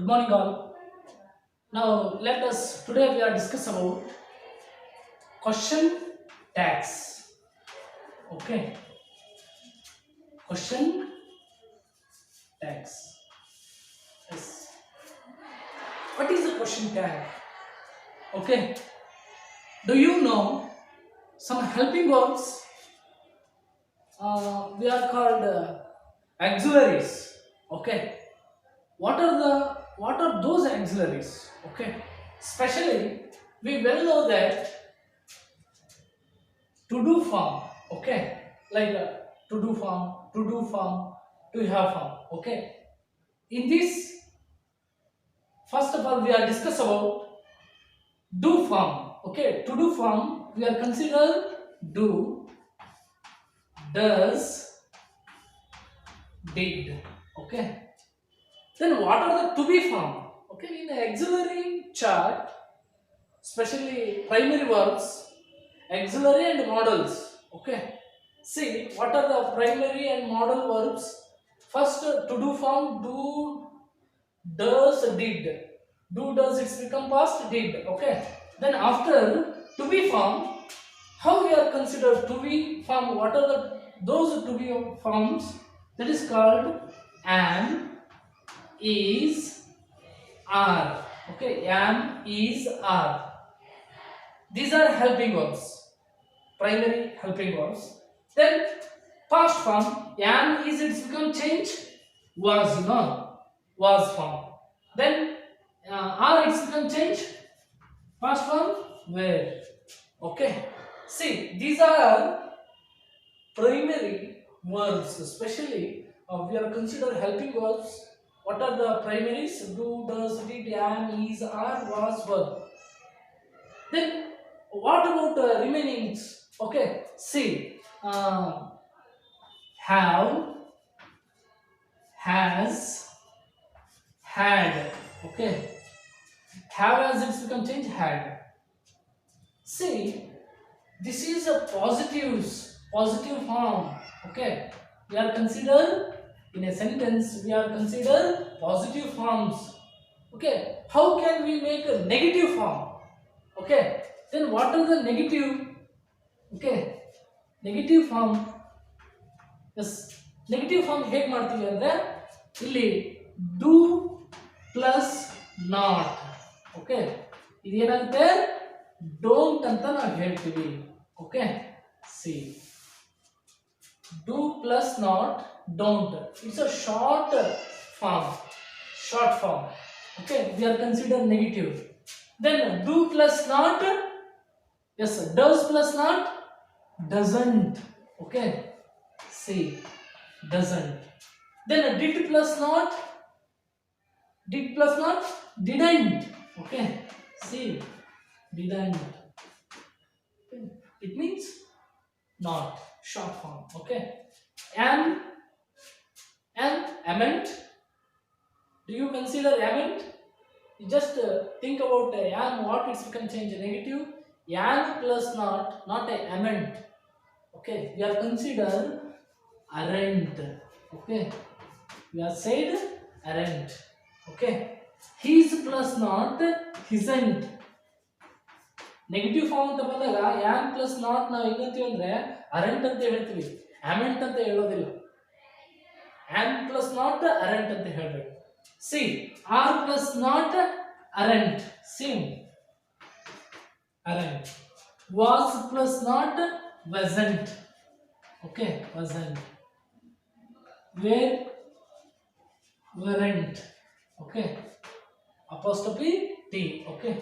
morning all. Now let us today we are discuss about question tags. Okay, question tags. Yes. What is a question tag? Okay. Do you know some helping verbs? We are called auxiliaries. Okay. What are those auxiliaries? Okay. Especially we well know that to do form, okay, like to do form, to have form, okay. In this, first of all, we are discuss about do form, okay. To do form, we are consider do, does, did, okay. Then what are the to be form? Okay, in the auxiliary chart, especially primary verbs, auxiliary and modals, okay. See, what are the primary and modal verbs? First, to do form, do, does, did. Do, does, it's become past, did. Okay. Then after to be form, how we are considered to be form? What are those to be forms? That is called am, is, are. Okay. Am, is, are. These are helping verbs. Primary helping verbs. Then past form, am is it's become change, was, was form. Then are it's become change, past form, were. Okay. See, these are primary verbs, especially we are considered helping verbs. What are the primaries? Do, does, did, am, is, are, was, were. Then what about remainings? Okay. See. Have, has, had. Okay. Have as it's become change, had. See, this is a positive form. Okay. We are considered in a sentence, we are considered positive forms. Okay. How can we make a negative form? Okay. Then what are the negative? Okay. Negative form. Yes. Negative form ಹೇಗೆ ಮಾಡ್ತೀವಿ ಅಂದ್ರೆ ಇಲ್ಲಿ do plus not. Okay, ಇದೇನಾಗುತ್ತೆ don't ಅಂತ ನಾವು ಹೇಳ್ತೀವಿ. Okay, see do plus not don't, it's a short form. Okay, we are consider negative. Then do plus not, yes, does plus not doesn't. Okay, see doesn't. Then did plus not didn't. Okay, see, didn't, it means not, short form. Okay, and amend. Do you consider amend? You just think about am, what it's become change negative. Am plus not a amend. Okay, we are consider aren't. Okay, we have said aren't. Okay, his plus not isn't. Negative form ಅಂತ ಬಂದಾಗ am plus not ನಾವು ಹೆಂಗಂತೀವಿ ಅಂದ್ರೆ aren't ಅಂತ ಹೇಳ್ತೀವಿ, ಆಮೆಂಟ್ ಅಂತ ಹೇಳೋದಿಲ್ಲ. Am plus not aren't ಅಂತ ಹೇಳ್ಬೇಕು. See, are plus not aren't, same aren't. Was plus not wasn't. Okay, wasn't. Where, weren't. Okay, apostrophe t. Okay,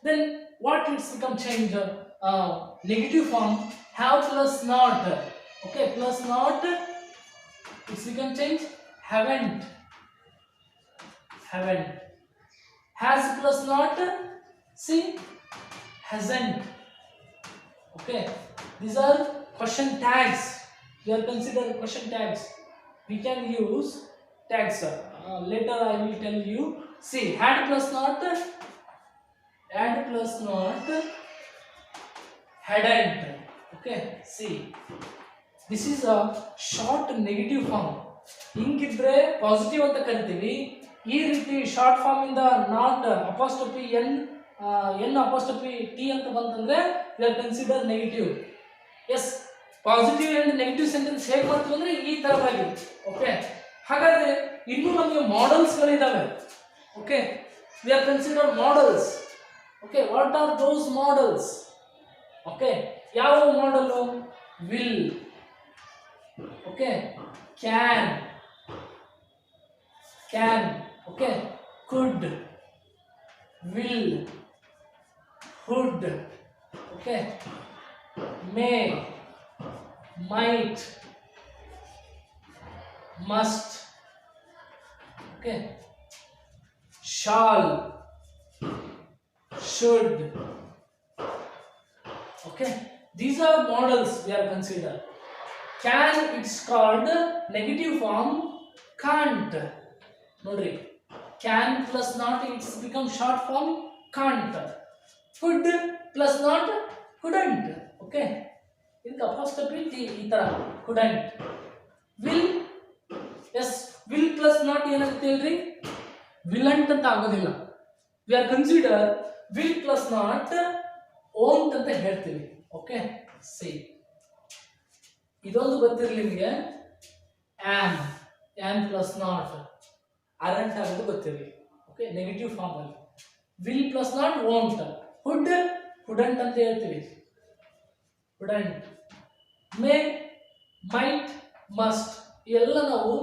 then what it's become change? Negative form, have plus not. Okay, plus not, it's become change haven't. Has plus not, see, hasn't. Okay, these are question tags. We are considered question tags. We can use tags. Later I will tell you. See, had plus not hadn't. Okay, see, this is a short negative form. ಹಿಂಗಿದ್ರೆ positive ಅಂತ ಕರಿತೀವಿ, ಈ ರೀತಿ short form ಇಂದ not apostrophe N apostrophe T ಅಂತ ಬಂತಂದ್ರೆ we are consider negative. Yes, positive and negative sentence ಹೇಗೆ ಮಾಡ್ತೀವಿ ಅಂದ್ರೆ ಈ ತರವಾಗಿ. ಓಕೆ, ಹಾಗಾದ್ರೆ ಇನ್ನೂ ನಮಗೆ ಮಾಡೆಲ್ಸ್ಗಳಿದಾವೆ. Okay, we are consider models. Okay, what are those models? Okay, ಯಾವ modal? Will, okay, can, okay, could, will, would, okay, may, might, must, okay, shall, should. Okay, these are models we are considered. Can, it's called negative form. Can't, nodri, can plus not, it's become short form can't. Could plus not, couldn't. Okay, ಇದಕ್ಕೆ apostrophe T ಈ ತರ couldn't. Will, yes, will plus not ಏನಾಗುತ್ತೆ ಹೇಳ್ರಿ? ವಿಲ್ಲಂಟ್ ಅಂತ ಆಗೋದಿಲ್ಲ. V are consider will plus not won't ಅಂತ ಹೇಳ್ತೀವಿ. Okay, C, ಇದೊಂದು ಗೊತ್ತಿರಲಿ ನಿಮಗೆ. ಆಮ್ ಪ್ಲಸ್ ನಾಟ್ ಅರಂಟ್ ಆಗೋದು ಗೊತ್ತಿರಲಿ. ಓಕೆ, ನೆಗೆಟಿವ್ ಫಾರ್ಮ್ ಅಲ್ಲಿ. Will plus not won't. Wouldn't ಅಂತ ಹೇಳ್ತೀವಿ, ಹುಡಂಟ್. ಮೇ, ಮೈಟ್, ಮಸ್ಟ್ ಎಲ್ಲ ನಾವು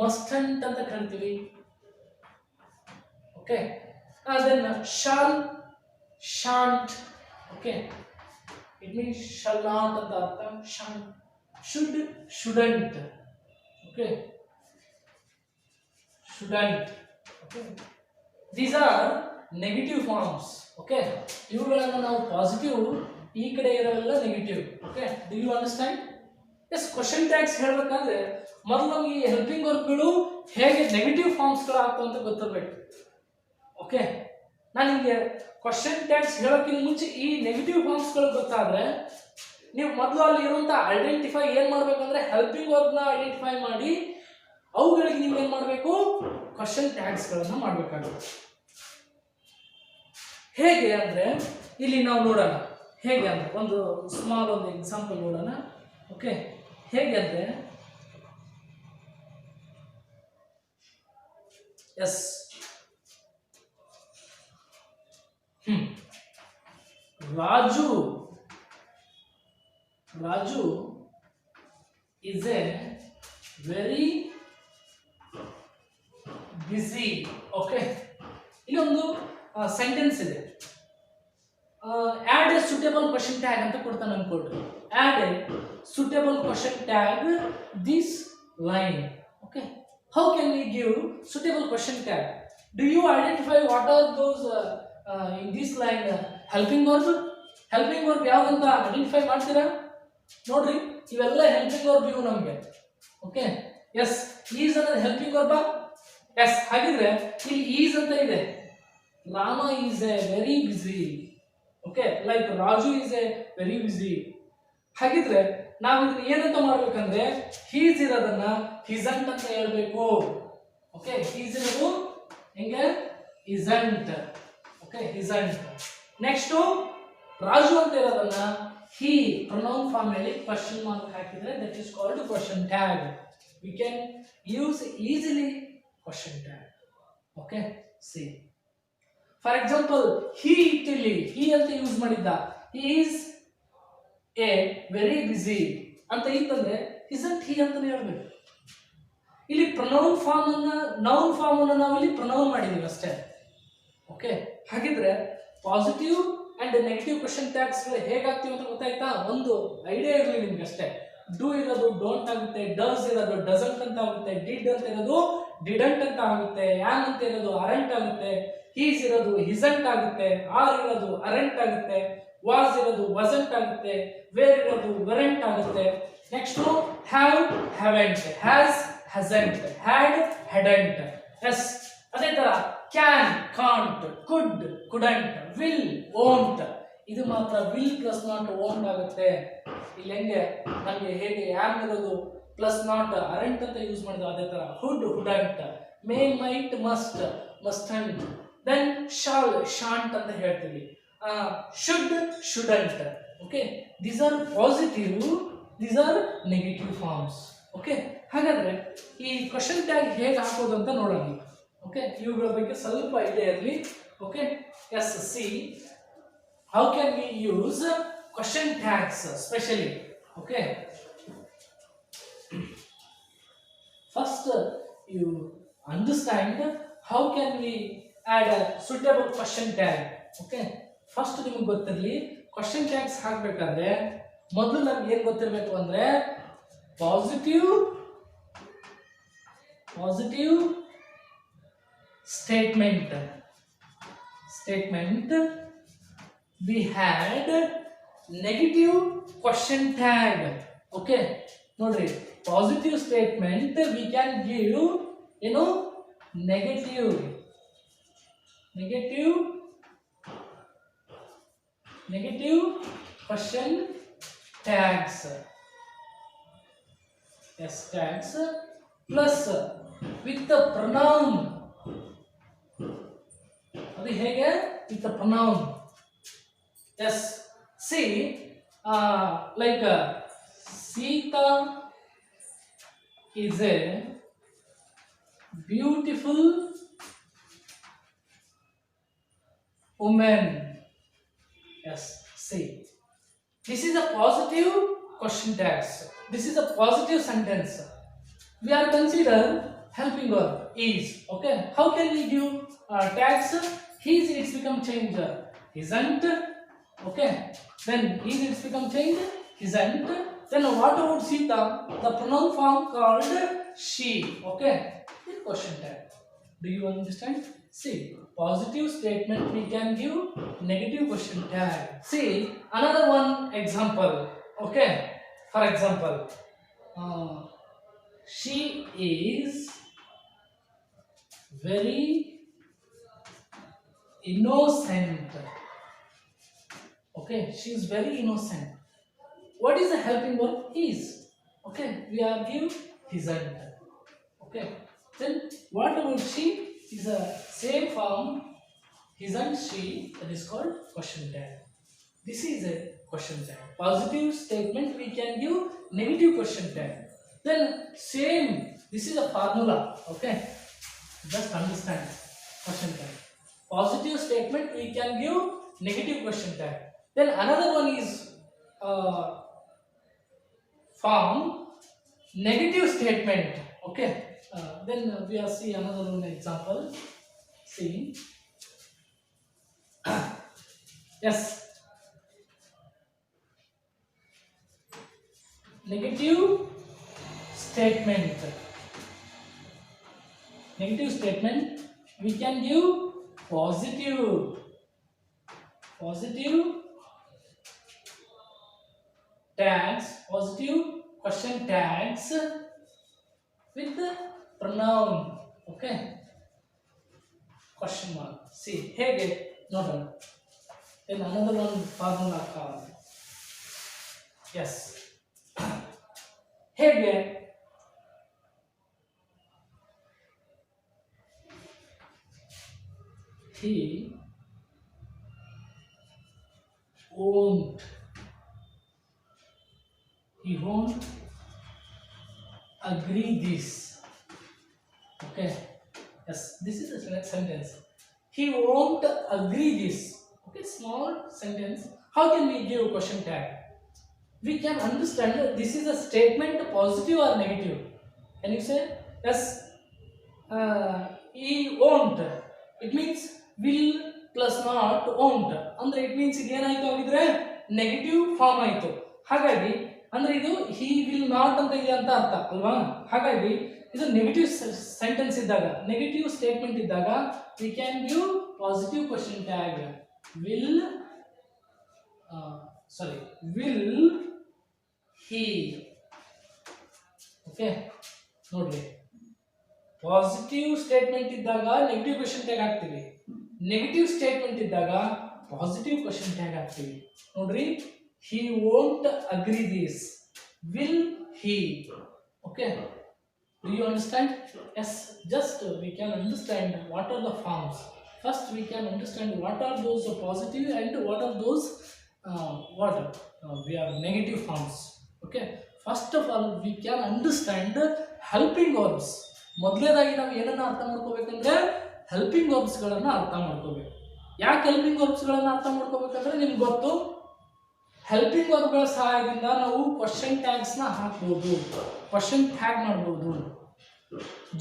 ಮಸ್ಟಂಟ್ ಅಂತ ಕರಿತೀವಿ. ಓಕೆ, ಅದನ್ನ shall, shan't. Okay, it means shall not ಅಂತ ಅರ್ಥ. Shan't. Should, shouldn't. Okay, shouldn't. Okay, these are negative forms. Okay, ಇವುಗಳನ್ನು ನಾವು ಪಾಸಿಟಿವ್, ಈ ಕಡೆ ಇರೋವೆಲ್ಲ negative. Okay, do you understand? Yes, question tags ಹೇಳಬೇಕಾದ್ರೆ ಮೊದಲು ನಮಗೆ ಈ ಹೆಲ್ಪಿಂಗ್ ವರ್ಕ್ಗಳು ಹೇಗೆ ನೆಗೆಟಿವ್ ಫಾರ್ಮ್ಸ್ಗಳು ಆಗ್ತವೆ ಅಂತ ಗೊತ್ತಿರಬೇಕು. ಓಕೆ, ನಾನು ನಿಮಗೆ ಕ್ವಶನ್ ಟ್ಯಾಗ್ಸ್ ಹೇಳೋಕ್ಕಿಂತ ಮುಂಚೆ ಈ ನೆಗೆಟಿವ್ ಫಾರ್ಮ್ಸ್ಗಳು ಗೊತ್ತಾದ್ರೆ ನೀವು ಮೊದಲು ಅಲ್ಲಿ ಇರುವಂಥ ಐಡೆಂಟಿಫೈ ಏನು ಮಾಡಬೇಕಂದ್ರೆ ಹೆಲ್ಪಿಂಗ್ ವರ್ಕ್ನ ಐಡೆಂಟಿಫೈ ಮಾಡಿ ಅವುಗಳಿಗೆ ನೀವು ಏನು ಮಾಡಬೇಕು? ಕ್ವಶನ್ ಟ್ಯಾಗ್ಸ್ಗಳನ್ನು ಮಾಡಬೇಕಾಗುತ್ತೆ. ಹೇಗೆ ಅಂದರೆ ಇಲ್ಲಿ ನಾವು ನೋಡೋಣ. ಹೇಗೆ ಅಂದರೆ ಒಂದು ಸ್ಮಾಲ್ ಒಂದು ಎಕ್ಸಾಂಪಲ್ ನೋಡೋಣ. ಓಕೆ, ಹೇಗೆ ಅಂದರೆ yes, Raju is a very busy. Okay, ಇಲ್ಲೊಂದು ಸೆಂಟೆನ್ಸ್ ಇದೆ. Add a suitable question tag ಅಂತ ಕೊಡ್ತಾನೆ ಅನ್ಕೊಳ್ರಿ. Add a suitable question tag this line. Okay, how can we give suitable question tag? Do you identify what are those in this line helping verb? Helping verb ಯಾವ್ದಂತ identify ಮಾಡ್ತೀರಾ? ನೋಡ್ರಿ, ಇವೆಲ್ಲ helping verb ಇವು ನಮಗೆ. Okay, yes, is ಅನ್ನೋದು helping verb. Yes, ಹಾಗಿದ್ರೆ ಇಲ್ಲಿ is ಅಂತ ಇದೆ. Rama is a very busy. Okay, like Raju is a very busy. ಹಾಗಿದ್ರೆ ನಾವು ಇದನ್ನ ಏನಂತ ಮಾಡ್ಬೇಕಂದ್ರೆ ಹೀಸ್ ಇರೋದನ್ನ ಹಿಸಂಟ್ ಅಂತ ಹೇಳ್ಬೇಕು. ಓಕೆ, ಹೀಸ್ ಇರೋದು ಹೆಂಗೆ? ಇಸಂಟ್. ಓಕೆ, ಹಿಸಂಟ್. ನೆಕ್ಸ್ಟ್ ರಾಜು ಅಂತ ಇರೋದನ್ನ he pronoun form ಅಲ್ಲಿ question mark ಹಾಕಿದ್ರೆ that is called question tag. We can use easily question tag. Okay, see, for example, he ಇಟ್ಟಿಲ್ಲಿ he ಅಂತ ಯೂಸ್ ಮಾಡಿದ್ದ. he is a very busy ಅಂತ ಇತ್ತಂದ್ರೆ isn't he ಅಂತಾನೆ ಹೇಳ್ಬೇಕು. ಇಲ್ಲಿ pronoun form ಅನ್ನ noun form ಅನ್ನ ನಾವು ಇಲ್ಲಿ pronoun ಮಾಡಿದೀವಿ ಅಷ್ಟೇ. ಓಕೆ, ಹಾಗಿದ್ರೆ positive and negative question tags ಹೇಗಾಗ್ತೀವಿ ಅಂತ ಗೊತ್ತಾಯ್ತಾ? ಒಂದು ಐಡಿಯಾ ಇರಲಿ ನಿಮ್ಗೆ ಅಷ್ಟೇ. ಡೂ ಇರೋದು ಡೋಂಟ್ ಆಗುತ್ತೆ, ಡಸ್ ಇರೋದು ಡಸಂಟ್ ಅಂತ ಆಗುತ್ತೆ, ಡಿಡ್ ಅಂತ ಇರೋದು ಡಿಡಂಟ್ ಅಂತ ಆಗುತ್ತೆ, ಆಮ್ ಅಂತ ಇರೋದು ಅರೆಂಟ್ ಆಗುತ್ತೆ, ಹೀಸ್ ಇರೋದು ಹಿಸಂಟ್ ಆಗುತ್ತೆ, ಆರ್ ಇರೋದು ಅರೆಂಟ್ ಆಗುತ್ತೆ, ವಾಸ್ ಇರೋದು ವಸಂಟ್ ಆಗುತ್ತೆ, ವೇರ್ ಇರೋದು ವೆರೆಂಟ್ ಆಗುತ್ತೆ. Next have haven't, has hasn't, had hadn't. Yes, ಅದೇ ತರ can can't, could couldn't, will won't. ಇದು ಮಾತ್ರ ವಿಲ್ ಪ್ಲಸ್ ನಾಟ್ ಓಂಟ್ ಆಗುತ್ತೆ. ಇಲ್ಲಿ ಹೆಂಗೆ ನಮಗೆ ಹೇಗೆ ಆಮ್ ಇರೋದು ಪ್ಲಸ್ ನಾಟ್ ಅರೆಂಟ್ ಅಂತ ಯೂಸ್ ಮಾಡಿದ್ರು ಅದೇ ತರ ಹುಡ್ ಹುಡಂಟ್, may, might, mustn't. Then shall, shan't ಅಂತ ಹೇಳ್ತೀವಿ. Should, shouldn't. Okay, these are positive, these are negative forms. Okay, ಹಾಗಾದ್ರೆ ಈ ಕ್ವಶನ್ ಟ್ಯಾಗ್ ಹೇಗೆ ಹಾಕೋದು ಅಂತ ನೋಡೋಣ. ಓಕೆ, ಇವುಗಳ ಬಗ್ಗೆ ಸ್ವಲ್ಪ ಐಡಿಯಾ ಇರಲಿ. Okay, yes, see how can we use question tags especially. Okay, first you understand how can we add a suitable question tag. Okay, first ನಿಮಗೆ ಗೊತ್ತಿರಲಿ question tags ಹಾಕಬೇಕಾದ್ರೆ ಮೊದಲು ನಮಗೆ ಏನು ಗೊತ್ತಿರಬೇಕು ಅಂದ್ರೆ positive statement. We had negative question tag. Okay, nodri, positive statement we can give, you know, negative question tags. Yes, tags plus with the pronoun. adi hege with the pronoun. Yes, see, like Sita is a beautiful woman. Yes, see, this is a positive question tag. This is a positive sentence. We are consider helping verb is. Okay, how can we give tags? His, it's become change. Isn't. Okay, then is, it's become change. Isn't. Then what about Sita? The pronoun form called she. Okay, this question tag. Do you understand? See, positive statement we can give, negative question tag. See, another one example. Okay, for example, she is very innocent. Okay, she is very innocent. What is the helping verb? Is. Okay, we are give isn't. Okay, then what about she? Is a same form, isn't she? That is called question tag. This is a question tag. Positive statement we can give, negative question tag. Then same, this is a formula. Okay, just understand question tag. Positive statement we can give, negative question tag. Then another one is form negative statement. Okay, then we are see another one example. See, yes, negative statement we can give positive tags, positive question tags with the pronoun. Okay, question mark. See, hege nodoಣ. Then another one formula called. Yes, hege he won't agree this. Okay, yes, this is a sentence. He won't agree this. Okay, small sentence. How can we give question tag? We can understand that this is a statement, positive or negative. Can you say? Yes, he won't. It means will plus not won't. ಅಂದ್ರೆ it means ಇದು ಏನಾಯ್ತು ಆಗಿದ್ರೆ negative form ಆಯ್ತು. ಹಾಗಾಗಿ ಅಂದ್ರೆ ಇದು he will not ಅಂತ ಇದೆ ಅಂತ ಅರ್ಥ ಅಲ್ವಾ? ಹಾಗಾಗಿ ಇದು ನೆಗೆಟಿವ್ ಸೆಂಟೆನ್ಸ್ ಇದ್ದಾಗ, ನೆಗೆಟಿವ್ ಸ್ಟೇಟ್ಮೆಂಟ್ ಇದ್ದಾಗ we can give positive question tag. Will he. Okay, ನೋಡ್ರಿ, ಪಾಸಿಟಿವ್ ಸ್ಟೇಟ್ಮೆಂಟ್ ಇದ್ದಾಗ ನೆಗೆಟಿವ್ ಕ್ವೆಶ್ಚನ್ ಟ್ಯಾಗ್ ಹಾಕ್ತೀವಿ, ನೆಗೆಟಿವ್ ಸ್ಟೇಟ್ಮೆಂಟ್ ಇದ್ದಾಗ ಪಾಸಿಟಿವ್ ಕ್ವೆಶ್ಚನ್ ಟ್ಯಾಗ್ ಹಾಕ್ತೀವಿ. ನೋಡ್ರಿ, he won't agree this. Will he? Okay, Do you understand? Yes, just we can understand what are the forms. First we can understand what are those positive and what are those what we are negative forms. Okay, first of all we can understand helping verbs. ಮೊದಲನೇದಾಗಿ ನಾವು ಏನನ್ನ ಅರ್ಥ ಮಾಡ್ಕೋಬೇಕಂದ್ರೆ helping ವರ್ಬ್ಸ್ಗಳನ್ನು ಅರ್ಥ ಮಾಡ್ಕೋಬೇಕು. ಯಾಕೆ helping ವರ್ಬ್ಸ್ಗಳನ್ನು ಅರ್ಥ ಮಾಡ್ಕೋಬೇಕಂದ್ರೆ ನಿಮ್ಗೆ ಗೊತ್ತು, ಹೆಲ್ಪಿಂಗ್ ವರ್ಬ್ಗಳ ಸಹಾಯದಿಂದ ನಾವು ಕ್ವಶನ್ ಟ್ಯಾಗ್ಸ್ನ ಹಾಕ್ಬೋದು, ಕ್ವಶನ್ ಟ್ಯಾಗ್ ಮಾಡ್ಬೋದು.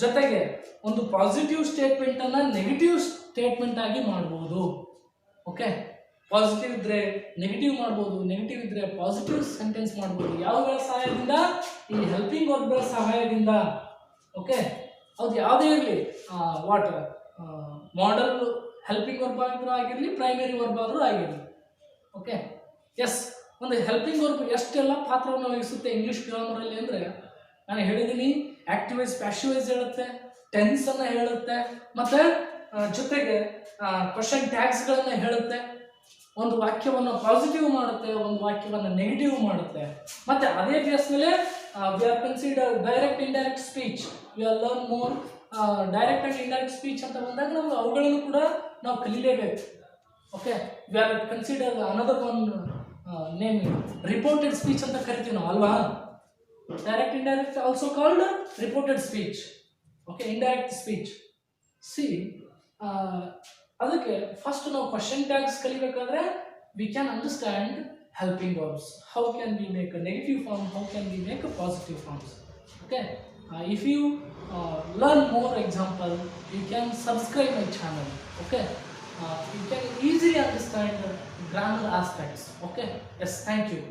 ಜೊತೆಗೆ ಒಂದು ಪಾಸಿಟಿವ್ ಸ್ಟೇಟ್ಮೆಂಟ್ ಅನ್ನ ನೆಗೆಟಿವ್ ಸ್ಟೇಟ್ಮೆಂಟ್ ಆಗಿ ಮಾಡ್ಬೋದು. ಓಕೆ, ಪಾಸಿಟಿವ್ ಇದ್ರೆ ನೆಗೆಟಿವ್ ಮಾಡ್ಬೋದು, ನೆಗೆಟಿವ್ ಇದ್ರೆ ಪಾಸಿಟಿವ್ ಸೆಂಟೆನ್ಸ್ ಮಾಡ್ಬೋದು. ಯಾವುಗಳ ಸಹಾಯದಿಂದ? ಈ ಹೆಲ್ಪಿಂಗ್ ವರ್ಬ್ಗಳ ಸಹಾಯದಿಂದ. ಓಕೆ, ಹೌದು, ಯಾವುದೇ ಇರಲಿ, ವಾಟ್ ಮಾಡಲ್ ಹೆಲ್ಪಿಂಗ್ ವರ್ಬ್ ಆದ್ರೂ ಆಗಿರಲಿ, ಪ್ರೈಮರಿ ವರ್ಬ್ ಆದರೂ ಆಗಿರಲಿ. ಓಕೆ, ಎಸ್, ಒಂದು ಹೆಲ್ಪಿಂಗ್ ವರ್ಬ್ ಎಷ್ಟೆಲ್ಲ ಪಾತ್ರವನ್ನು ವಹಿಸುತ್ತೆ ಇಂಗ್ಲೀಷ್ ಗ್ರಾಮರಲ್ಲಿ ಅಂದರೆ, ನಾನು ಹೇಳಿದ್ದೀನಿ, ಆಕ್ಟಿವೈಸ್ ಪ್ಯಾಸಿವೈಸ್ ಹೇಳುತ್ತೆ, ಟೆನ್ಸ್ ಅನ್ನ ಹೇಳುತ್ತೆ, ಮತ್ತೆ ಜೊತೆಗೆ ಕ್ವಶನ್ ಟ್ಯಾಗ್ಸ್ಗಳನ್ನ ಹೇಳುತ್ತೆ. ಒಂದು ವಾಕ್ಯವನ್ನು ಪಾಸಿಟಿವ್ ಮಾಡುತ್ತೆ, ಒಂದು ವಾಕ್ಯವನ್ನು ನೆಗೆಟಿವ್ ಮಾಡುತ್ತೆ. ಮತ್ತೆ ಅದೇ ಬೇಸ್ ಮೇಲೆ we are consider direct indirect speech, we are learn more. Direct and indirect speech ಅಂತ ಬಂದಾಗ ನಾವು ಅವುಗಳನ್ನು ಕೂಡ ನಾವು ಕಲಿಲೇಬೇಕು. Okay, we are consider another one name reported speech ಅಂತ ಕರಿತೀವಿ ನಾವು, ಅಲ್ವಾ? Direct indirect also called reported speech. Okay, indirect speech. See, ಅದಕ್ಕೆ ಫಸ್ಟ್ ನಾವು ಕ್ವಶನ್ ಟ್ಯಾಗ್ಸ್ ಕಲಿಬೇಕಾದ್ರೆ we can understand helping verbs. How can we make a negative form? How can we make a positive forms? Okay, if you learn more example, you can subscribe my channel. Okay, you can easily understand the grammar aspects. Okay, yes, thank you.